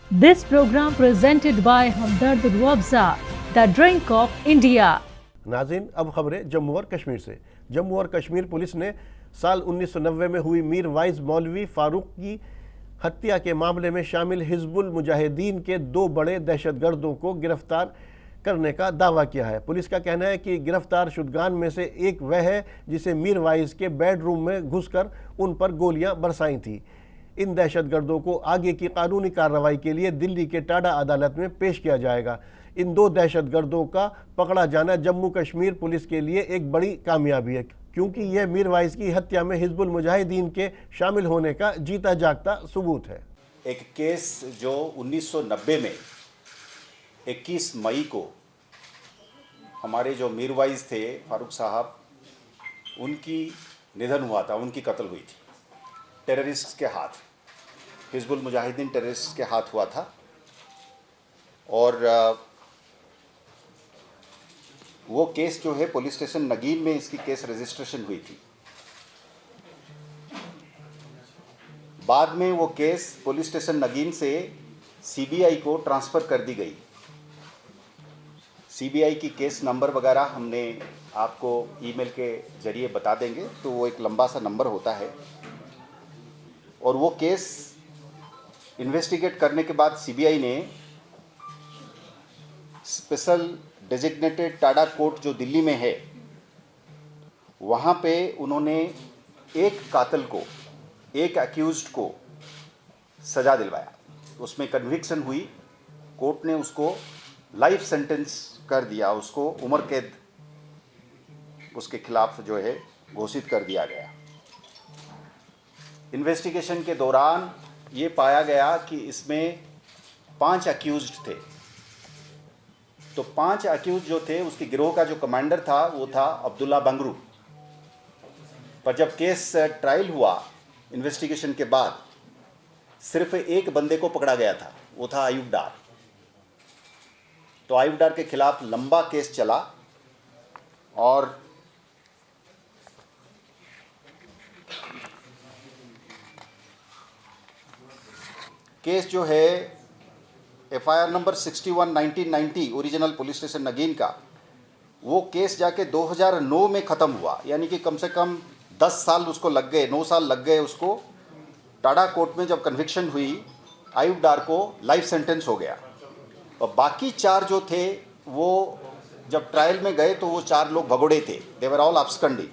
This program presented by Hamdard Ruabza, the drink of India. नाज़रीन, अब खबरें जम्मू और कश्मीर से। जम्मू और कश्मीर पुलिस ने साल 1990 में हुई मीर वाइज मौलवी फारूक की हत्या के मामले में शामिल हिजबुल मुजाहिदीन के 2 बड़े दहशतगर्दों को गिरफ्तार करने का दावा किया है। पुलिस का कहना है कि गिरफ्तार शुदगान में से एक वह है जिसे मीर वाइज के बेडरूम में घुसकर उन पर गोलियां बरसाई थी। इन दहशतगर्दों को आगे की कानूनी कार्रवाई के लिए दिल्ली के टाडा अदालत में पेश किया जाएगा। इन 2 दहशतगर्दों का पकड़ा जाना जम्मू कश्मीर पुलिस के लिए एक बड़ी कामयाबी है, क्योंकि यह मीर वाइज की हत्या में हिजबुल मुजाहिदीन के शामिल होने का जीता जागता सबूत है। एक केस जो 1990 में 21 मई को हमारे जो मीर वाइज थे फारूक साहब, उनकी निधन हुआ था, उनकी कत्ल हुई थी टेररिस्ट के हाथ, हिजबुल मुजाहिदीन टेररिस्ट के हाथ हुआ था। और वो केस जो है पुलिस स्टेशन नगीन में इसकी केस रजिस्ट्रेशन हुई थी। बाद में वो केस पुलिस स्टेशन नगीन से सीबीआई को ट्रांसफ़र कर दी गई। सीबीआई की केस नंबर वगैरह हमने आपको ईमेल के ज़रिए बता देंगे, तो वो एक लंबा सा नंबर होता है। और वो केस इन्वेस्टिगेट करने के बाद सीबीआई ने स्पेशल डेजिग्नेटेड टाडा कोर्ट जो दिल्ली में है, वहाँ पे उन्होंने एक कातिल को, एक अक्यूज्ड को सज़ा दिलवाया। उसमें कन्विक्शन हुई, कोर्ट ने उसको लाइफ सेंटेंस कर दिया, उसको उम्र कैद उसके खिलाफ जो है घोषित कर दिया गया। इन्वेस्टिगेशन के दौरान ये पाया गया कि इसमें 5 अक्यूज्ड थे। तो 5 अक्यूज जो थे, उसके गिरोह का जो कमांडर था वो था अब्दुल्ला बंगरू। पर जब केस ट्रायल हुआ इन्वेस्टिगेशन के बाद, सिर्फ एक बंदे को पकड़ा गया था, वो था आयुब डार। तो आयुब डार के खिलाफ लंबा केस चला और केस जो है FIR number 61/1990 original police station Nageen का, वो केस जाके 2009 में ख़त्म हुआ। यानी कि कम से कम 10 साल उसको लग गए, 9 साल लग गए उसको। टाडा कोर्ट में जब कन्विक्शन हुई, आयुब डार को लाइफ सेंटेंस हो गया। और बाकी 4 जो थे वो जब ट्रायल में गए तो वो 4 लोग भगोड़े थे, दे वर ऑल अब्सकंडी।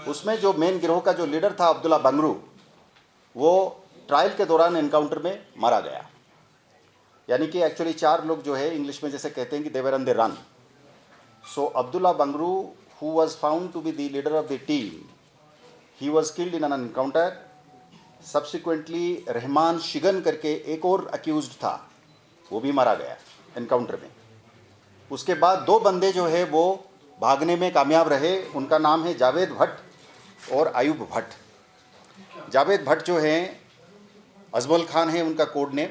उसमें जो मेन गिरोह का जो लीडर था अब्दुल्ला बंगरू, वो ट्रायल के दौरान एनकाउंटर में मारा गया। यानी कि एक्चुअली 4 लोग जो है इंग्लिश में जैसे कहते हैं कि they were on the run. So Abdullah Bangroo, who was found to be the leader of the team, he was killed in an encounter. Subsequently Rehman Shigan करके एक और अक्यूज्ड था, वो भी मारा गया एनकाउंटर में। उसके बाद 2 बंदे जो है वो भागने में कामयाब रहे। उनका नाम है जावेद भट्ट और आयुब भट्ट। जावेद भट्ट जो हैं, अजमल खान है उनका code name,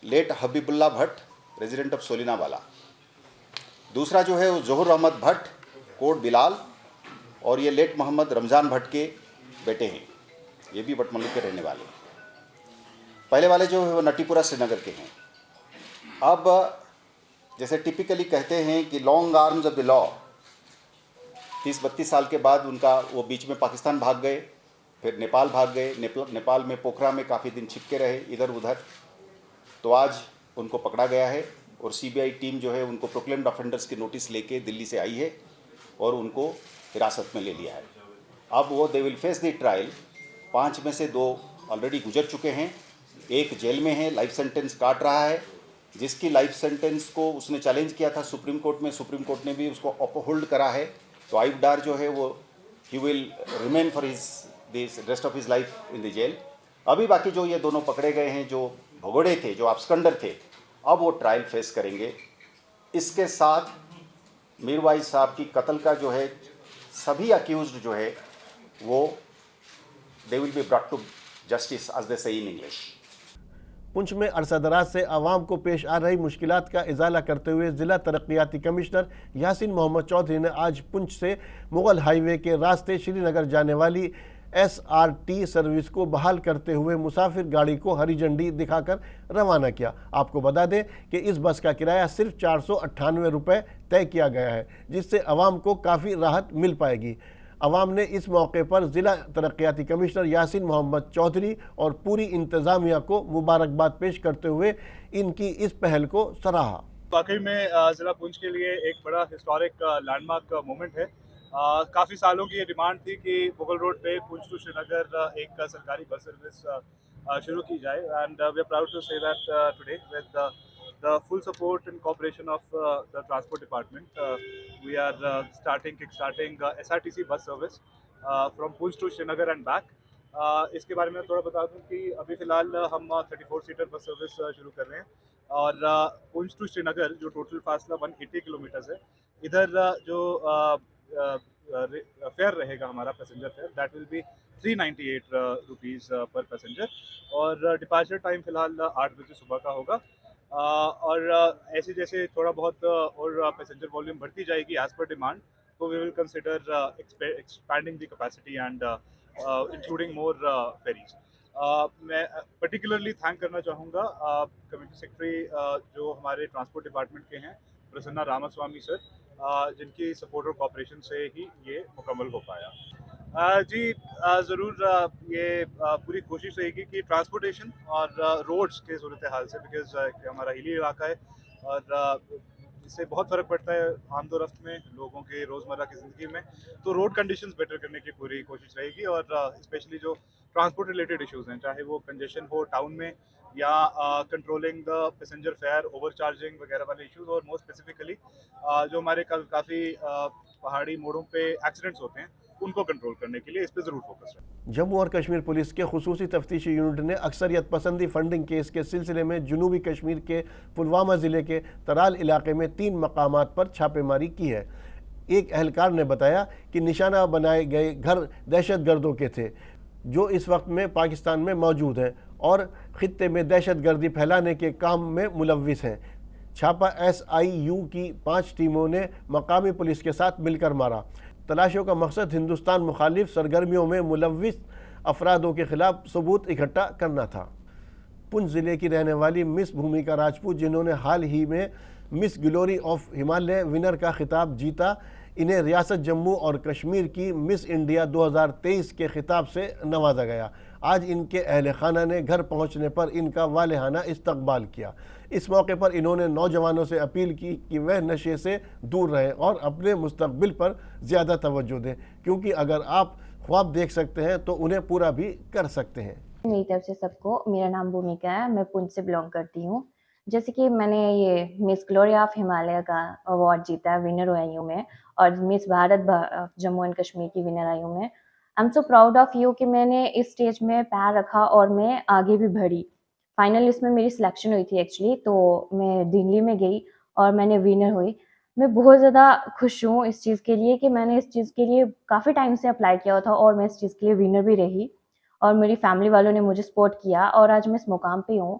late Habibullah Bhat, resident of सोलिनावाला। दूसरा जो है वो जोहर अहमद भट्ट, कोड बिलाल, और ये लेट मोहम्मद रमज़ान भट्ट के बेटे हैं, ये भी बटमलू के रहने वाले। पहले वाले जो है वो नटीपुरा श्रीनगर के हैं। अब जैसे टिपिकली कहते हैं कि long arms of the law, 30-32 साल के बाद उनका वो बीच में पाकिस्तान भाग गए, फिर नेपाल भाग गए। नेपाल में पोखरा में काफ़ी दिन छिपके रहे इधर उधर। तो आज उनको पकड़ा गया है और सीबीआई टीम जो है उनको प्रोक्लेम्ड ऑफेंडर्स की नोटिस लेके दिल्ली से आई है और उनको हिरासत में ले लिया है। अब वो they will face the trial. 5 में से 2 ऑलरेडी गुजर चुके हैं, एक जेल में है, लाइफ सेंटेंस काट रहा है। जिसकी लाइफ सेंटेंस को उसने चैलेंज किया था सुप्रीम कोर्ट में, सुप्रीम कोर्ट ने भी उसको अपहोल्ड करा है। तो आयुब डार जो है वो he will remain for his this rest of his life in the jail. अभी बाकी जो ये दोनों पकड़े गए हैं, जो भगोड़े थे, जो अब्सकंडर थे, अब वो ट्रायल फेस करेंगे। इसके साथ मीर वाइज साहब की कत्ल का जो है सभी अक्यूज्ड जो है वो they will be brought to justice as they say in English. Poonch में अरसा-दराज से आवाम को पेश आ रही मुश्किलात का इजाला करते हुए ज़िला तरक्याती कमिश्नर यासीन मोहम्मद चौधरी ने आज पुंछ से मुगल हाईवे के रास्ते श्रीनगर जाने वाली SRT सर्विस को बहाल करते हुए मुसाफिर गाड़ी को हरी झंडी दिखाकर रवाना किया। आपको बता दें कि इस बस का किराया सिर्फ 498 रुपये तय किया गया है, जिससे आवाम को काफ़ी राहत मिल पाएगी। अवाम ने इस मौके पर ज़िला तरक्याती कमिश्नर यासिन मोहम्मद चौधरी और पूरी इंतज़ामिया को मुबारकबाद पेश करते हुए इनकी इस पहल को सराहा। वाकई में ज़िला पुंछ के लिए एक बड़ा हिस्टोरिक लैंडमार्क मोमेंट है। काफ़ी सालों की ये डिमांड थी कि मुगल रोड पे पुंछ टू श्रीनगर एक सरकारी बस सर्विस शुरू की जाए, and we are proud to say that today with the full support and cooperation of the transport department, we are kickstarting SRTC bus service from Poonch to Srinagar and back. इसके बारे में थोड़ा बता दूं कि अभी फ़िलहाल हम 34 सीटर बस सर्विस शुरू कर रहे हैं, और पुंछ टू श्रीनगर जो टोटल फासला 180 किलोमीटर्स है, इधर जो फेयर रहेगा हमारा passenger fair, that will be 398 rupees पर पैसेंजर, और डिपार्चर टाइम फ़िलहाल 8 बजे सुबह का होगा। और ऐसे जैसे थोड़ा बहुत और पैसेंजर वॉल्यूम बढ़ती जाएगी एज पर डिमांड, तो we will consider expanding the capacity and including more ferries. मैं पर्टिकुलरली थैंक करना चाहूँगा कमेटी सेक्रेटरी जो हमारे ट्रांसपोर्ट डिपार्टमेंट के हैं, प्रसन्ना रामास्वामी सर, जिनकी सपोर्ट और कोऑपरेशन से ही ये मुकम्मल हो पाया। जी ज़रूर, ये पूरी कोशिश रहेगी कि ट्रांसपोर्टेशन और रोड्स के सूरत हाल से, बिकॉज हमारा हिली इलाका है और इससे बहुत फ़र्क पड़ता है आमदोरफ्त में लोगों के रोज़मर्रा की ज़िंदगी में, तो रोड कंडीशंस बेटर करने की पूरी कोशिश रहेगी, और स्पेशली जो ट्रांसपोर्ट रिलेटेड इश्यूज़ हैं, चाहे वो कंजेशन हो टाउन में या controlling the passenger fair, over charging वगैरह वाले इश्यूज़, और मोर स्पेसिफिकली जो हमारे काफ़ी पहाड़ी मोड़ों पे एक्सीडेंट्स होते हैं, उनको कंट्रोल करने के लिए इस पे ज़रूर फोकस है। जम्मू और कश्मीर पुलिस के खुसूसी तफ्तीशी यूनिट ने अक्सरियत पसंदी फंडिंग केस के सिलसिले में जनूबी कश्मीर के पुलवामा ज़िले के तराल इलाके में 3 मकामात पर छापेमारी की है। एक एहलकार ने बताया कि निशाना बनाए गए घर दहशतगर्दों के थे, जो इस वक्त में पाकिस्तान में मौजूद हैं और ख़ित्ते में दहशतगर्दी फैलाने के काम में मुलव्विस हैं। छापा SIU की 5 टीमों ने मकामी पुलिस के साथ मिलकर मारा। तलाशियों का मकसद हिंदुस्तान मुखालिफ सरगर्मियों में मुलव्विस अफरादों के खिलाफ सबूत इकट्ठा करना था। पुंछ ज़िले की रहने वाली मिस भूमिका राजपूत, जिन्होंने हाल ही में miss glory of Himalaya winner का खिताब जीता, इन्हें रियासत जम्मू और कश्मीर की मिस इंडिया 2023 के खिताब से नवाजा गया। आज इनके अहल खाना ने घर पहुंचने पर इनका वालेहाना इस्तकबाल किया। इस मौके पर इन्होंने नौजवानों से अपील की कि वह नशे से दूर रहें और अपने मुस्तकबिल पर ज़्यादा तवज्जो दें, क्योंकि अगर आप ख्वाब देख सकते हैं तो उन्हें पूरा भी कर सकते हैं। मेरी तरफ से सबको, मेरा नाम भूमिका है, मैं पुंछ से बिलोंग करती हूँ। जैसे कि मैंने ये मिस ग्लोरी ऑफ हिमालय का अवार्ड जीता है, विनर आई हूँ मैं, और मिस भारत जम्मू एंड कश्मीर की विनर आई हूँ मैं। I am so proud of you कि मैंने इस स्टेज में पैर रखा और मैं आगे भी बढ़ी। फाइनल लिस्ट में मेरी सिलेक्शन हुई थी एक्चुअली, तो मैं दिल्ली में गई और मैंने विनर हुई। मैं बहुत ज़्यादा खुश हूँ इस चीज़ के लिए कि मैंने इस चीज़ के लिए काफ़ी टाइम से अप्लाई किया था और मैं इस चीज़ के लिए विनर भी रही, और मेरी फैमिली वालों ने मुझे सपोर्ट किया और आज मैं इस मुकाम पे हूँ।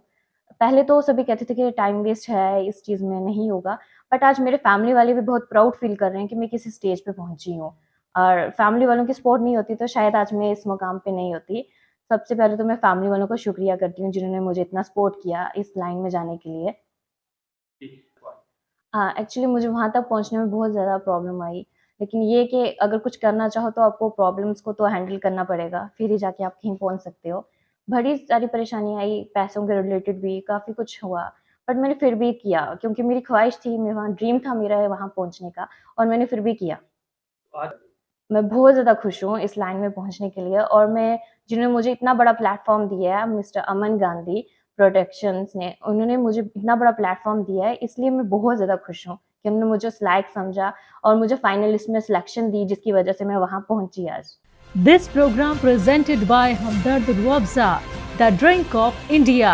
पहले तो सभी कहते थे कि टाइम वेस्ट है, इस चीज़ में नहीं होगा, बट आज मेरे फैमिली वाले भी बहुत प्राउड फील कर रहे हैं कि मैं किसी स्टेज पे पहुंची हूँ, और फैमिली वालों की सपोर्ट नहीं होती तो शायद आज मैं इस मुकाम पे नहीं होती। सबसे पहले तो मैं फैमिली वालों का शुक्रिया करती हूँ जिन्होंने मुझे इतना सपोर्ट किया इस लाइन में जाने के लिए। हाँ, एक्चुअली मुझे वहाँ तक पहुँचने में बहुत ज़्यादा प्रॉब्लम आई, लेकिन ये कि अगर कुछ करना चाहो तो आपको प्रॉब्लम्स को तो हैंडल करना पड़ेगा, फिर ही जाके आप कहीं पहुँच सकते हो। बड़ी सारी परेशानी आई, पैसों के रिलेटेड भी काफ़ी कुछ हुआ, बट मैंने फिर भी किया क्योंकि मेरी ख्वाहिश थी, मैं वहाँ ड्रीम था मेरा वहाँ पहुँचने का, और मैंने फिर भी किया। मैं बहुत ज़्यादा खुश हूँ इस लाइन में पहुँचने के लिए, और मैं जिन्होंने मुझे इतना बड़ा प्लेटफॉर्म दिया है, मिस्टर अमन गांधी प्रोडक्शंस ने, उन्होंने मुझे इतना बड़ा प्लेटफॉर्म दिया है, इसलिए मैं बहुत ज़्यादा खुश हूँ कि उन्होंने मुझे उस लायक समझा और मुझे फाइनल लिस्ट में सिलेक्शन दी, जिसकी वजह से मैं वहाँ पहुँची आज। This program presented by Hamdard Ruabza, the drink of India.